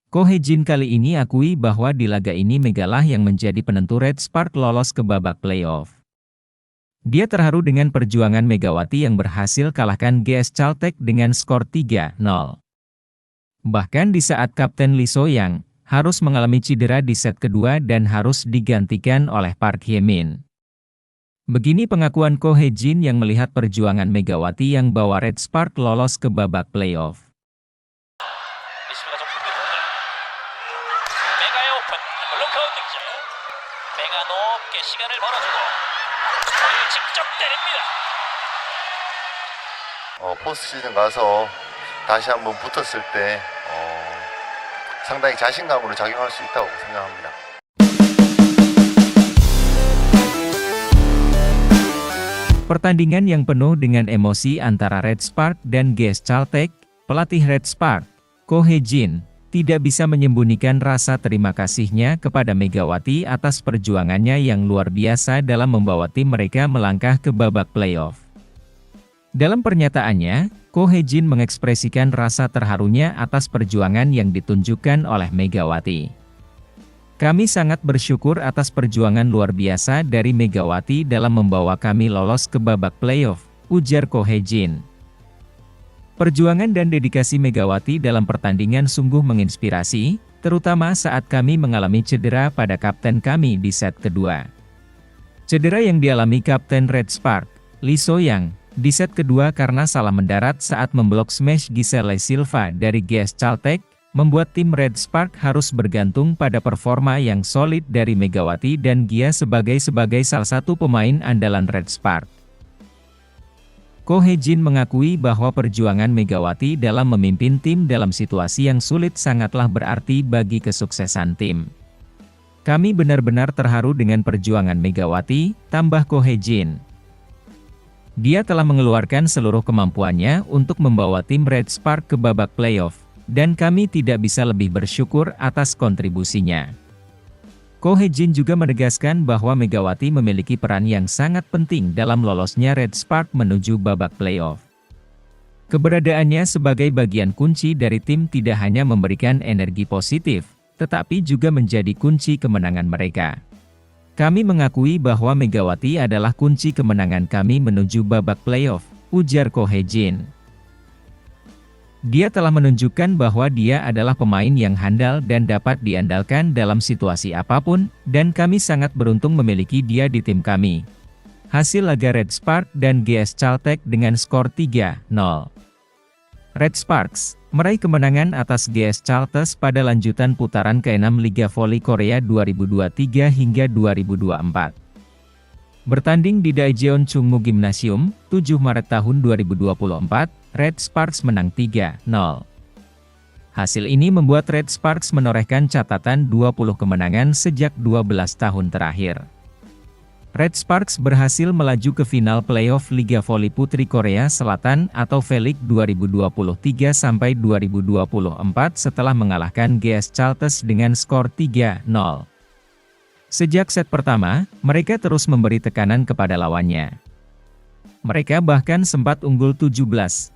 Ko Hee-jin kali ini akui bahwa di laga ini Megalah yang menjadi penentu Red Spark lolos ke babak playoff. Dia terharu dengan perjuangan Megawati yang berhasil kalahkan GS Caltech dengan skor 3-0. Bahkan di saat Kapten Lee So-young harus mengalami cedera di set kedua dan harus digantikan oleh Park Hye-min. Begini pengakuan Ko Hee-jin yang melihat perjuangan Megawati yang bawa Red Spark lolos ke babak playoff. 포스트 시즌 가서 다시 한번 붙었을 때 상당히 자신감으로 작용할 수 있다고 생각합니다. Pertandingan yang penuh dengan emosi antara Red Spark dan GS Caltech, pelatih Red Spark, Ko Hee-jin, tidak bisa menyembunyikan rasa terima kasihnya kepada Megawati atas perjuangannya yang luar biasa dalam membawa tim mereka melangkah ke babak playoff. Dalam pernyataannya, Ko Hee-jin mengekspresikan rasa terharunya atas perjuangan yang ditunjukkan oleh Megawati. Kami sangat bersyukur atas perjuangan luar biasa dari Megawati dalam membawa kami lolos ke babak playoff, ujar Ko Hee-jin. Perjuangan dan dedikasi Megawati dalam pertandingan sungguh menginspirasi, terutama saat kami mengalami cedera pada kapten kami di set kedua. Cedera yang dialami Kapten Red Spark, Lee So-young, di set kedua karena salah mendarat saat memblok smash Giselle Silva dari GS Caltech, membuat tim Red Spark harus bergantung pada performa yang solid dari Megawati dan Gia sebagai salah satu pemain andalan Red Spark. Ko Hee-jin mengakui bahwa perjuangan Megawati dalam memimpin tim dalam situasi yang sulit sangatlah berarti bagi kesuksesan tim. Kami benar-benar terharu dengan perjuangan Megawati, tambah Ko Hee-jin. Dia telah mengeluarkan seluruh kemampuannya untuk membawa tim Red Spark ke babak playoff, dan kami tidak bisa lebih bersyukur atas kontribusinya. Ko Hee-jin juga menegaskan bahwa Megawati memiliki peran yang sangat penting dalam lolosnya Red Spark menuju babak playoff. Keberadaannya sebagai bagian kunci dari tim tidak hanya memberikan energi positif, tetapi juga menjadi kunci kemenangan mereka. Kami mengakui bahwa Megawati adalah kunci kemenangan kami menuju babak playoff, ujar Ko Hee-jin. Dia telah menunjukkan bahwa dia adalah pemain yang handal dan dapat diandalkan dalam situasi apapun, dan kami sangat beruntung memiliki dia di tim kami. Hasil laga Red Spark dan GS Caltech dengan skor 3-0. Red Sparks meraih kemenangan atas GS Caltech pada lanjutan putaran ke-6 Liga Voli Korea 2023 hingga 2024. Bertanding di Daejeon Chungmu Gymnasium, 7 Maret tahun 2024, Red Sparks menang 3-0. Hasil ini membuat Red Sparks menorehkan catatan 20 kemenangan sejak 12 tahun terakhir. Red Sparks berhasil melaju ke final playoff Liga Voli Putri Korea Selatan atau V-League 2023-2024 setelah mengalahkan GS Caltech dengan skor 3-0. Sejak set pertama, mereka terus memberi tekanan kepada lawannya. Mereka bahkan sempat unggul 17-8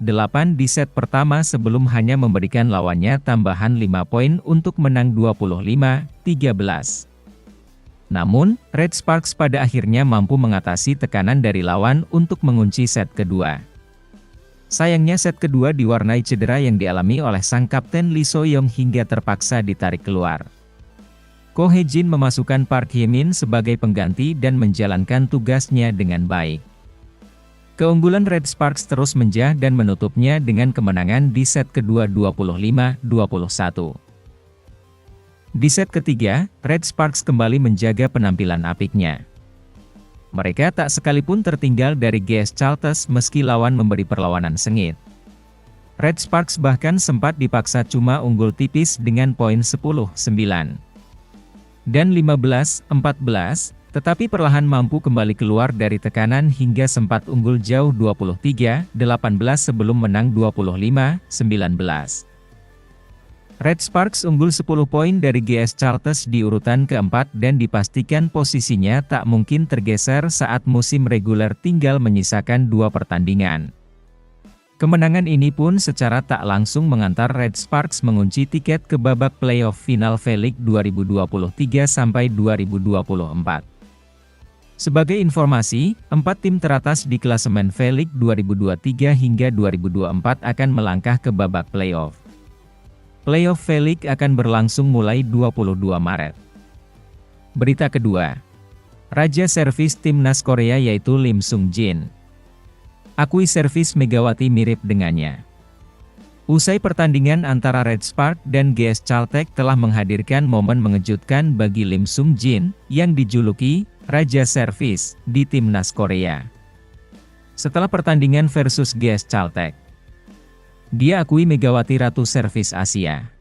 di set pertama sebelum hanya memberikan lawannya tambahan 5 poin untuk menang 25-13. Namun, Red Sparks pada akhirnya mampu mengatasi tekanan dari lawan untuk mengunci set kedua. Sayangnya set kedua diwarnai cedera yang dialami oleh sang kapten Lee So-young hingga terpaksa ditarik keluar. Ko Hee-jin memasukkan Park Hye-min sebagai pengganti dan menjalankan tugasnya dengan baik. Keunggulan Red Sparks terus menjah dan menutupnya dengan kemenangan di set kedua 25-21. Di set ketiga, Red Sparks kembali menjaga penampilan apiknya. Mereka tak sekalipun tertinggal dari GS Caltech meski lawan memberi perlawanan sengit. Red Sparks bahkan sempat dipaksa cuma unggul tipis dengan poin 10-9 dan 15-14, tetapi perlahan mampu kembali keluar dari tekanan hingga sempat unggul jauh 23-18 sebelum menang 25-19. Red Sparks unggul 10 poin dari GS Caltech di urutan keempat dan dipastikan posisinya tak mungkin tergeser saat musim reguler tinggal menyisakan 2 pertandingan. Kemenangan ini pun secara tak langsung mengantar Red Sparks mengunci tiket ke babak playoff final V-League 2023-2024. Sebagai informasi, 4 tim teratas di klasemen V-League 2023 hingga 2024 akan melangkah ke babak playoff. Playoff V-League akan berlangsung mulai 22 Maret. Berita kedua, Raja Servis Timnas Korea yaitu Lim Sung Jin akui servis Megawati mirip dengannya. Usai pertandingan antara Red Spark dan GS Caltech telah menghadirkan momen mengejutkan bagi Lim Sung Jin yang dijuluki Raja Servis di Timnas Korea. Setelah pertandingan versus GS Caltech, dia akui Megawati Ratu Servis Asia.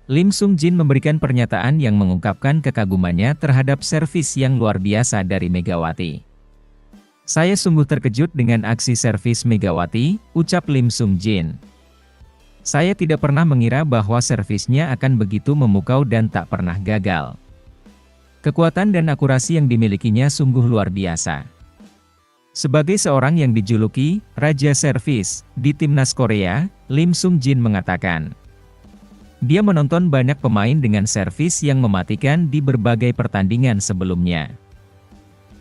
Lim Sung Jin memberikan pernyataan yang mengungkapkan kekagumannya terhadap servis yang luar biasa dari Megawati. Saya sungguh terkejut dengan aksi servis Megawati, ucap Lim Sung Jin. Saya tidak pernah mengira bahwa servisnya akan begitu memukau dan tak pernah gagal. Kekuatan dan akurasi yang dimilikinya sungguh luar biasa. Sebagai seorang yang dijuluki Raja Servis di Timnas Korea, Lim Sung Jin mengatakan, dia menonton banyak pemain dengan servis yang mematikan di berbagai pertandingan sebelumnya.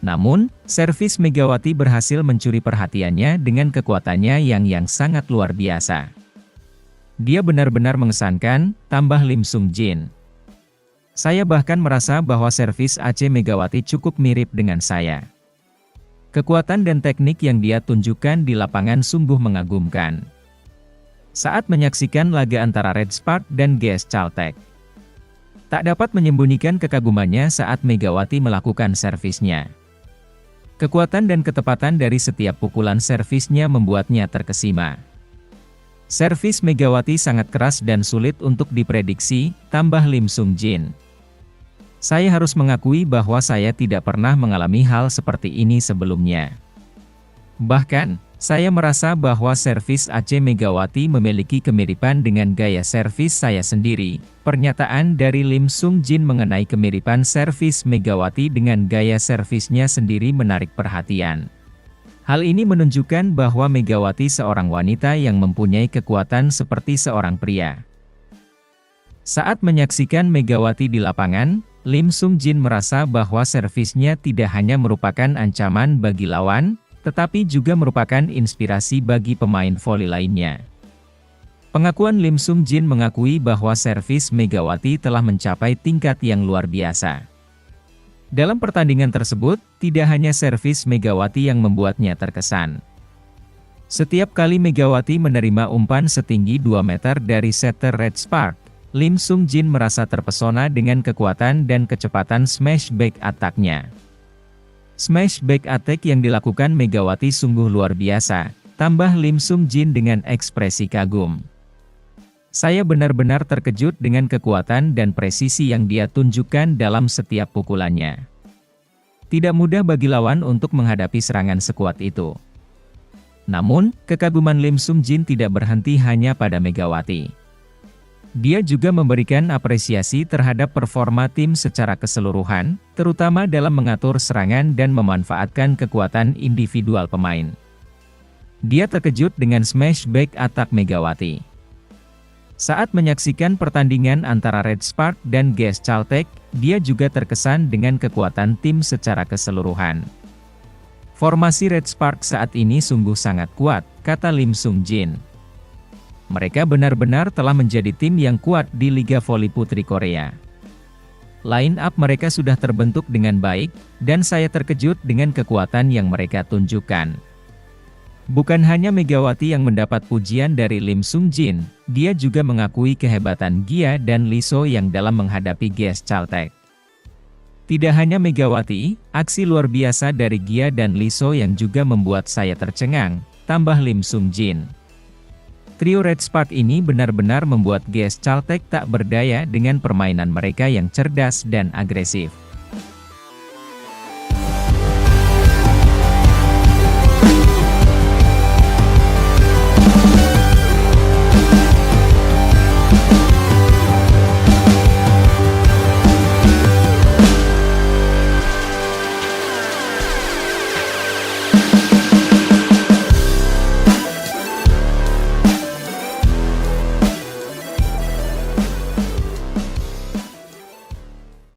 Namun, servis Megawati berhasil mencuri perhatiannya dengan kekuatannya yang sangat luar biasa. Dia benar-benar mengesankan, tambah Lim Sung Jin. Saya bahkan merasa bahwa servis AC Megawati cukup mirip dengan saya. Kekuatan dan teknik yang dia tunjukkan di lapangan sungguh mengagumkan. Saat menyaksikan laga antara Red Spark dan GS Caltech, tak dapat menyembunyikan kekagumannya saat Megawati melakukan servisnya. Kekuatan dan ketepatan dari setiap pukulan servisnya membuatnya terkesima. Servis Megawati sangat keras dan sulit untuk diprediksi, tambah Lim Sung Jin. Saya harus mengakui bahwa saya tidak pernah mengalami hal seperti ini sebelumnya. Bahkan, saya merasa bahwa servis AC Megawati memiliki kemiripan dengan gaya servis saya sendiri. Pernyataan dari Lim Sung Jin mengenai kemiripan servis Megawati dengan gaya servisnya sendiri menarik perhatian. Hal ini menunjukkan bahwa Megawati seorang wanita yang mempunyai kekuatan seperti seorang pria. Saat menyaksikan Megawati di lapangan, Lim Sung Jin merasa bahwa servisnya tidak hanya merupakan ancaman bagi lawan, tetapi juga merupakan inspirasi bagi pemain voli lainnya. Pengakuan Lim Sung Jin mengakui bahwa servis Megawati telah mencapai tingkat yang luar biasa. Dalam pertandingan tersebut, tidak hanya servis Megawati yang membuatnya terkesan. Setiap kali Megawati menerima umpan setinggi 2 meter dari setter Red Spark, Lim Sung Jin merasa terpesona dengan kekuatan dan kecepatan smash back attack-nya. Smash back attack yang dilakukan Megawati sungguh luar biasa, tambah Lim Sung Jin dengan ekspresi kagum. Saya benar-benar terkejut dengan kekuatan dan presisi yang dia tunjukkan dalam setiap pukulannya. Tidak mudah bagi lawan untuk menghadapi serangan sekuat itu. Namun, kekaguman Lim Sung Jin tidak berhenti hanya pada Megawati. Dia juga memberikan apresiasi terhadap performa tim secara keseluruhan, terutama dalam mengatur serangan dan memanfaatkan kekuatan individual pemain. Dia terkejut dengan smash back attack Megawati. Saat menyaksikan pertandingan antara Red Spark dan GS Caltech, dia juga terkesan dengan kekuatan tim secara keseluruhan. Formasi Red Spark saat ini sungguh sangat kuat, kata Lim Sung Jin. Mereka benar-benar telah menjadi tim yang kuat di Liga Voli Putri Korea. Line up mereka sudah terbentuk dengan baik, dan saya terkejut dengan kekuatan yang mereka tunjukkan. Bukan hanya Megawati yang mendapat pujian dari Lim Sung Jin, dia juga mengakui kehebatan Gia dan Liso yang dalam menghadapi GS Caltech. Tidak hanya Megawati, aksi luar biasa dari Gia dan Liso yang juga membuat saya tercengang, tambah Lim Sung Jin. Trio Red Spark ini benar-benar membuat GS Caltech tak berdaya dengan permainan mereka yang cerdas dan agresif.